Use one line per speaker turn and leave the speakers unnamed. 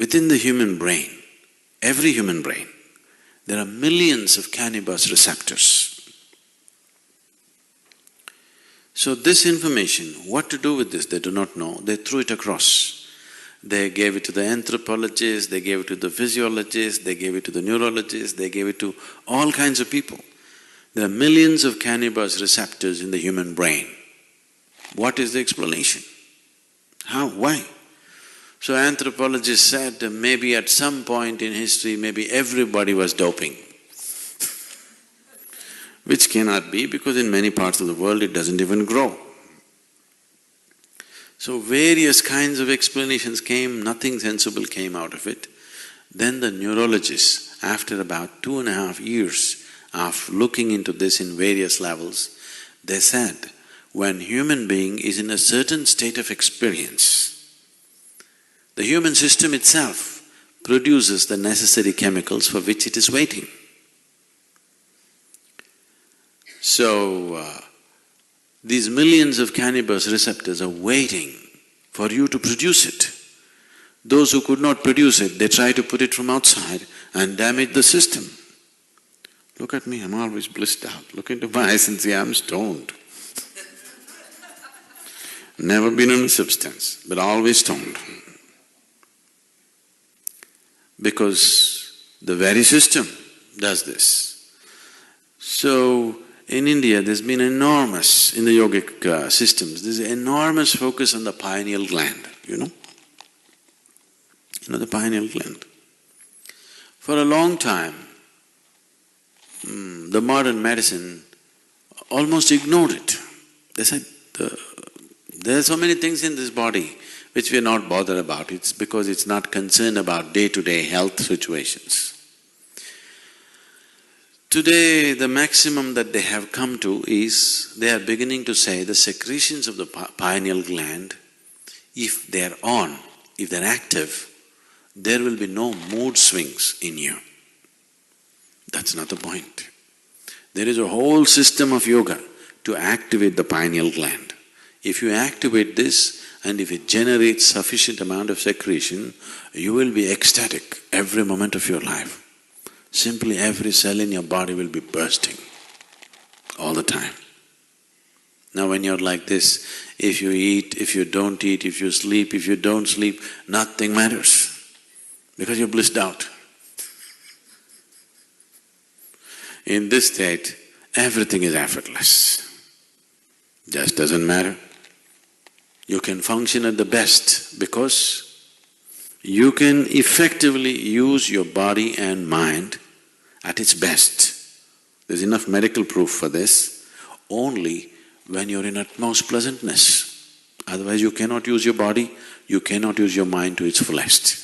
within the human brain, every human brain, there are millions of cannabis receptors. So this information, what to do with this, they do not know, they threw it across. They gave it to the anthropologists, they gave it to the physiologists, they gave it to the neurologists, they gave it to all kinds of people. There are millions of cannabis receptors in the human brain. What is the explanation? How? Why? So anthropologists said maybe at some point in history, maybe everybody was doping. Which cannot be, because in many parts of the world it doesn't even grow. So various kinds of explanations came, nothing sensible came out of it. Then the neurologists, after about 2.5 years of looking into this in various levels, they said, when human being is in a certain state of experience, the human system itself produces the necessary chemicals for which it is waiting. So, these millions of cannabis receptors are waiting for you to produce it. Those who could not produce it, they try to put it from outside and damage the system. Look at me, I'm always blissed out. Look into my eyes and see I'm stoned. Never been on a substance, but always stoned. Because the very system does this. So, in India, there's been enormous, in the yogic systems, there's enormous focus on the pineal gland, you know? You know the pineal gland? For a long time, the modern medicine almost ignored it. They said, there are so many things in this body which we are not bothered about, it's because it's not concerned about day-to-day health situations. Today, the maximum that they have come to is, they are beginning to say the secretions of the pineal gland, if they're on, if they're active, there will be no mood swings in you. That's not the point. There is a whole system of yoga to activate the pineal gland. If you activate this and if it generates sufficient amount of secretion, you will be ecstatic every moment of your life. Simply every cell in your body will be bursting all the time. Now when you're like this, if you eat, if you don't eat, if you sleep, if you don't sleep, nothing matters because you're blissed out. In this state, everything is effortless. Just doesn't matter. You can function at the best because you can effectively use your body and mind at its best. There's enough medical proof for this, only when you're in utmost pleasantness. Otherwise you cannot use your body, you cannot use your mind to its fullest.